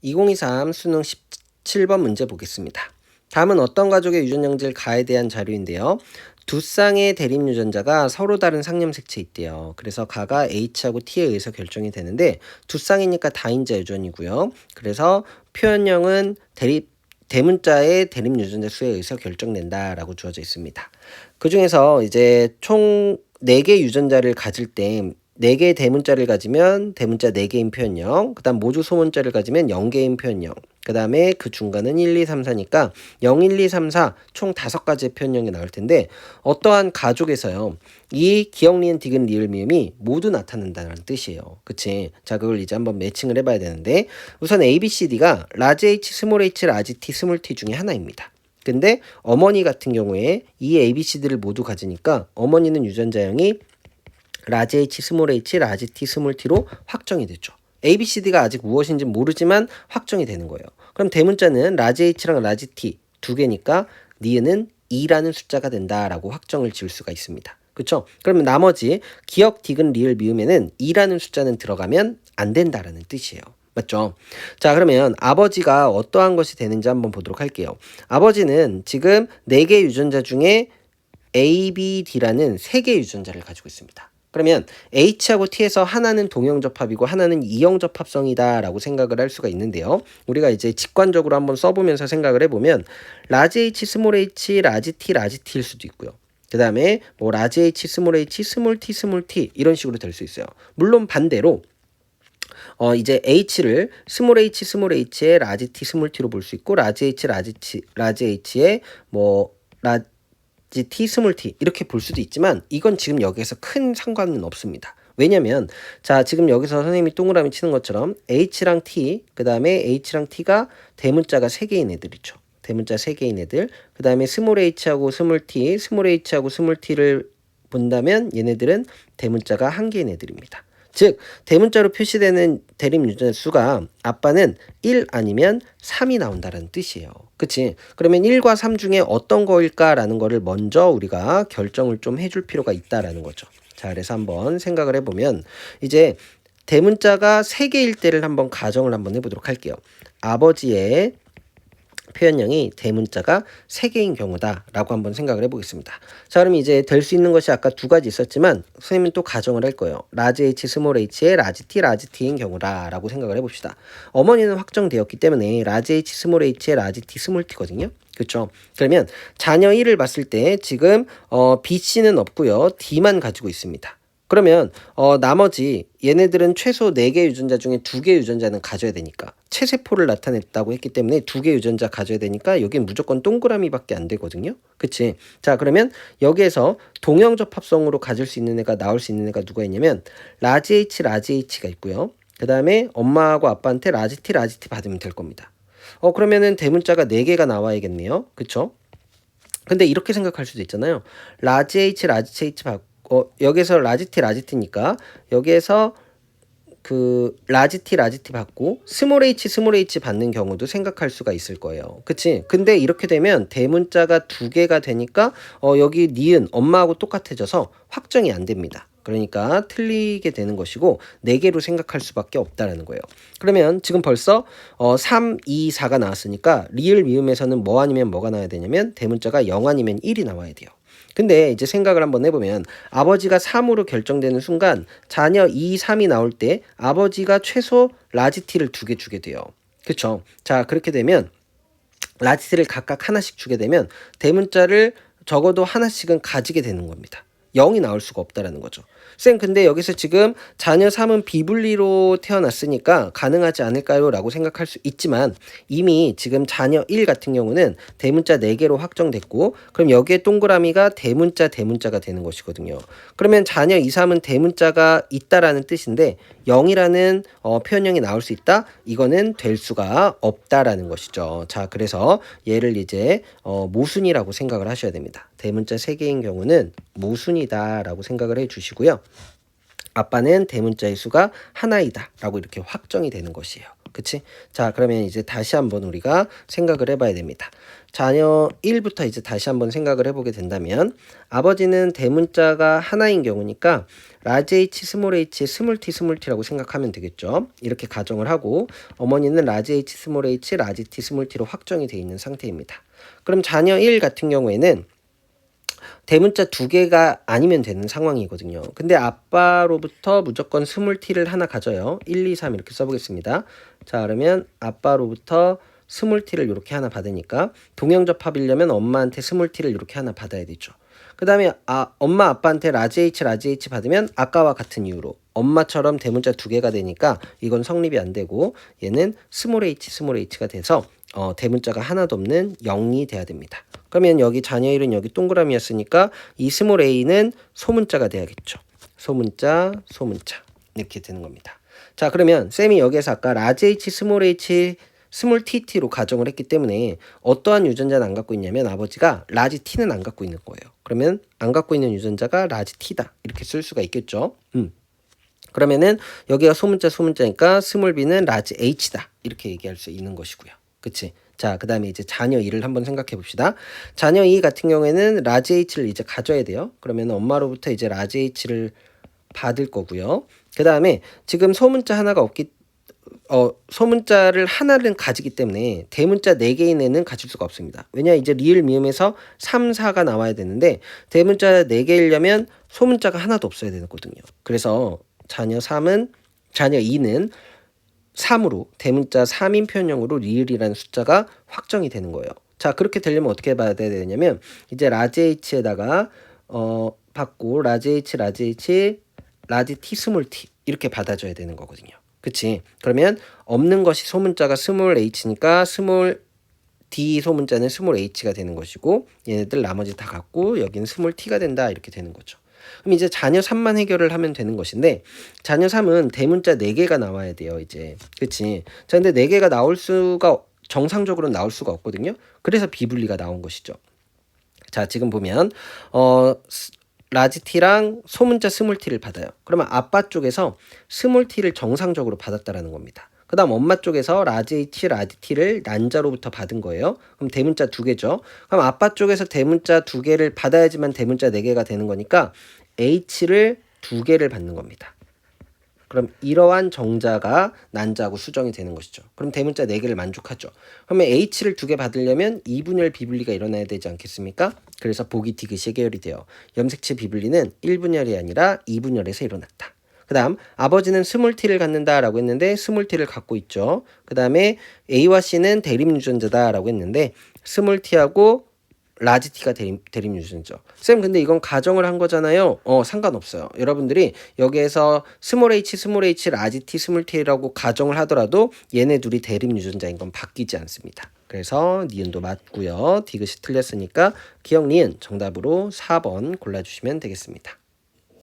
2023 수능 17번 문제 보겠습니다. 다음은 어떤 가족의 유전형질 가에 대한 자료인데요. 두 쌍의 대립유전자가 서로 다른 상념색채 있대요. 그래서 가가 H하고 T에 의해서 결정이 되는데 두 쌍이니까 다인자 유전이고요. 그래서 표현형은 대문자의 대립유전자 수에 의해서 결정된다라고 주어져 있습니다. 그 중에서 이제 총 4개 유전자를 가질 때 4개의 대문자를 가지면 대문자 4개인 표현형, 그 다음 모두 소문자를 가지면 0개인 표현형, 그 다음에 그 중간은 1, 2, 3, 4니까 0, 1, 2, 3, 4 총 5가지의 표현형이 나올 텐데 어떠한 가족에서요 이 기역, 리은, 디귿, 리을, 미음이 모두 나타난다는 뜻이에요. 그치? 자, 그걸 이제 한번 매칭을 해봐야 되는데 우선 A, B, C, D가 라지 H, 스몰 h, 라지 T, 스몰 t 중에 하나입니다. 근데 어머니 같은 경우에 이 A, B, C들을 모두 가지니까 어머니는 유전자형이 라지 H, 스몰 h, 라지 T, 스몰 t로 확정이 됐죠. A, B, C, D가 아직 무엇인지 모르지만 확정이 되는 거예요. 그럼 대문자는 라지 H랑 라지 T 두 개니까 니은은 2라는 숫자가 된다라고 확정을 지을 수가 있습니다. 그렇죠? 그러면 나머지 기역, 디귿, 리을, 미음에는 2라는 숫자는 들어가면 안 된다라는 뜻이에요. 맞죠? 자, 그러면 아버지가 어떠한 것이 되는지 한번 보도록 할게요. 아버지는 지금 4개 유전자 중에 A, B, D라는 3개의 유전자를 가지고 있습니다. 그러면 H하고 T에서 하나는 동형접합이고 하나는 이형접합성이다 라고 생각을 할 수가 있는데요. 우리가 이제 직관적으로 한번 써보면서 생각을 해보면 라지 H, 스몰 h, 라지 T, 라지 T일 수도 있고요. 그 다음에 뭐 라지 H, 스몰 h, 스몰 t 이런 식으로 될 수 있어요. 물론 반대로 이제 H를 스몰 h, 스몰 h의 라지 T, 스몰 t로 볼 수 있고 라지 H, 라지 H의 뭐 T, 스몰 t 이렇게 볼 수도 있지만 이건 지금 여기에서 큰 상관은 없습니다. 왜냐면 자 지금 여기서 선생님이 동그라미 치는 것처럼 H랑 T 그 다음에 H랑 T가 대문자가 3개인 애들이죠. 대문자 3개인 애들 그 다음에 스몰 h하고 스몰 t 스몰 h하고 스몰 t를 본다면 얘네들은 대문자가 1개인 애들입니다. 즉 대문자로 표시되는 대립 유전자 수가 아빠는 1 아니면 3이 나온다는 뜻이에요. 그치? 그러면 1과 3 중에 어떤 거일까라는 거를 먼저 우리가 결정을 좀 해줄 필요가 있다라는 거죠. 자, 그래서 한번 생각을 해보면 이제 대문자가 3개일 때를 한번 가정을 한번 해보도록 할게요. 아버지의 표현형이 대문자가 3개인 경우다 라고 한번 생각을 해보겠습니다. 자, 그럼 이제 될 수 있는 것이 아까 2가지 있었지만 선생님은 또 가정을 할 거예요. 라지 H, 스몰 h의 라지 T인 경우다 라고 생각을 해봅시다. 어머니는 확정되었기 때문에 라지 H, 스몰 h의 라지 T, 스몰 t거든요. 그렇죠? 그러면 자녀 1을 봤을 때 지금 B, C는 없고요. D만 가지고 있습니다. 그러면 나머지 얘네들은 최소 4개 유전자 중에 2개 유전자는 가져야 되니까 체세포를 나타냈다고 했기 때문에 2개 유전자 가져야 되니까 여긴 무조건 동그라미밖에 안 되거든요. 그치? 자, 그러면 여기에서 동형접합성으로 가질 수 있는 애가 나올 수 있는 애가 누가 있냐면 라지 H가 있고요. 그 다음에 엄마하고 아빠한테 라지 T 받으면 될 겁니다. 그러면은 대문자가 4개가 나와야겠네요. 그쵸? 근데 이렇게 생각할 수도 있잖아요. 라지 H 여기서 라지 T니까 여기에서 그 라지 T 받고 스몰 h 받는 경우도 생각할 수가 있을 거예요. 그치? 근데 이렇게 되면 대문자가 2개가 되니까 여기 니은 엄마하고 똑같아져서 확정이 안 됩니다. 그러니까 틀리게 되는 것이고 4개로 생각할 수밖에 없다라는 거예요. 그러면 지금 벌써 3, 2, 4가 나왔으니까 리을 미음에서는 뭐 아니면 뭐가 나와야 되냐면 대문자가 0 아니면 1이 나와야 돼요. 근데 이제 생각을 한번 해보면 아버지가 3으로 결정되는 순간 자녀 2, 3이 나올 때 아버지가 최소 라지 T를 2개 주게 돼요. 그쵸? 자, 그렇게 되면 라지 T를 각각 하나씩 주게 되면 대문자를 적어도 하나씩은 가지게 되는 겁니다. 0이 나올 수가 없다라는 거죠. 쌤, 근데 여기서 지금 자녀 3은 비분리로 태어났으니까 가능하지 않을까요? 라고 생각할 수 있지만 이미 지금 자녀 1 같은 경우는 대문자 4개로 확정됐고 그럼 여기에 동그라미가 대문자가 되는 것이거든요. 그러면 자녀 2, 3은 대문자가 있다라는 뜻인데 0이라는 표현형이 나올 수 있다? 이거는 될 수가 없다라는 것이죠. 자, 그래서 얘를 이제 모순이라고 생각을 하셔야 됩니다. 대문자 3개인 경우는 모순이다 라고 생각을 해주시고요. 아빠는 대문자의 수가 하나이다 라고 이렇게 확정이 되는 것이에요. 그치? 자, 그러면 이제 다시 한번 우리가 생각을 해봐야 됩니다. 자녀 1부터 이제 다시 한번 생각을 해보게 된다면 아버지는 대문자가 하나인 경우니까 라지 h, 스몰 h, 스몰 t, 스몰 t라고 생각하면 되겠죠. 이렇게 가정을 하고 어머니는 라지 h, 스몰 h, 라지 t, 스몰 t로 확정이 되어 있는 상태입니다. 그럼 자녀 1 같은 경우에는 대문자 두 개가 아니면 되는 상황이거든요. 근데 아빠로부터 무조건 스몰 t를 하나 가져요. 1, 2, 3 이렇게 써보겠습니다. 자, 그러면 아빠로부터 스몰 t를 이렇게 하나 받으니까 동형접합이려면 엄마한테 스몰 t를 이렇게 하나 받아야 되죠. 그 다음에 엄마 아빠한테 라지 h 받으면 아까와 같은 이유로 엄마처럼 대문자 두 개가 되니까 이건 성립이 안 되고 얘는 스몰 h가 돼서 대문자가 하나도 없는 0이 돼야 됩니다. 그러면 여기 자녀 1은 여기 동그라미였으니까 이 스몰 a는 소문자가 돼야겠죠. 소문자 이렇게 되는 겁니다. 자, 그러면 쌤이 여기에서 아까 라지 h, 스몰 h, 스몰 tt로 가정을 했기 때문에 어떠한 유전자는 안 갖고 있냐면 아버지가 라지 t는 안 갖고 있는 거예요. 그러면 안 갖고 있는 유전자가 라지 t다 이렇게 쓸 수가 있겠죠. 그러면은 여기가 소문자니까 스몰 b는 라지 h다 이렇게 얘기할 수 있는 것이고요. 그치? 자, 그 다음에 이제 자녀 2를 한번 생각해 봅시다. 자녀 2 같은 경우에는 라지 h를 이제 가져야 돼요. 그러면 엄마로부터 이제 라지 h를 받을 거고요. 그 다음에 지금 소문자를 하나는 가지기 때문에 대문자 4개인 애는 가질 수가 없습니다. 왜냐 이제 리을 미음에서 3, 4가 나와야 되는데 대문자 4개이려면 소문자가 하나도 없어야 되거든요. 그래서 자녀 2는 3으로 대문자 3인 표현형으로 리을이라는 숫자가 확정이 되는 거예요. 자, 그렇게 되려면 어떻게 받아야 되냐면 이제 라지 h에다가 받고 라지 h, 라지 t, 스몰 t 이렇게 받아줘야 되는 거거든요. 그치? 그러면 없는 것이 소문자가 스몰 h니까 스몰 d 소문자는 스몰 h가 되는 것이고 얘네들 나머지 다 갖고 여기는 스몰 t가 된다 이렇게 되는 거죠. 그럼 이제 자녀 3만 해결을 하면 되는 것인데 자녀 3은 대문자 4개가 나와야 돼요. 이제 그치? 자, 근데 4개가 정상적으로 나올 수가 없거든요. 그래서 비분리가 나온 것이죠. 자, 지금 보면 라지 t랑 소문자 스몰 t를 받아요. 그러면 아빠 쪽에서 스몰 t를 정상적으로 받았다라는 겁니다. 그 다음 엄마 쪽에서 라지 h, 라지 t를 난자로부터 받은 거예요. 그럼 대문자 2개죠. 그럼 아빠 쪽에서 대문자 2개를 받아야지만 대문자 4개가 되는 거니까 h를 2개를 받는 겁니다. 그럼 이러한 정자가 난자하고 수정이 되는 것이죠. 그럼 대문자 4개를 만족하죠. 그러면 h를 2개 받으려면 이분열 비분리가 일어나야 되지 않겠습니까? 그래서 보기 디귿이 해결이 돼요. 염색체 비분리는 1분열이 아니라 2분열에서 일어났다. 그 다음 아버지는 스몰 t를 갖는다라고 했는데 스몰 t를 갖고 있죠. 그 다음에 a와 c는 대립 유전자다라고 했는데 스몰 t하고 라지 t가 대립 유전자죠. 쌤 근데 이건 가정을 한 거잖아요. 상관없어요. 여러분들이 여기에서 스몰 h, 라지 t, 스몰 t라고 가정을 하더라도 얘네 둘이 대립 유전자인 건 바뀌지 않습니다. 그래서 니은도 맞고요. 디귿이 틀렸으니까 기억 니은 정답으로 4번 골라주시면 되겠습니다.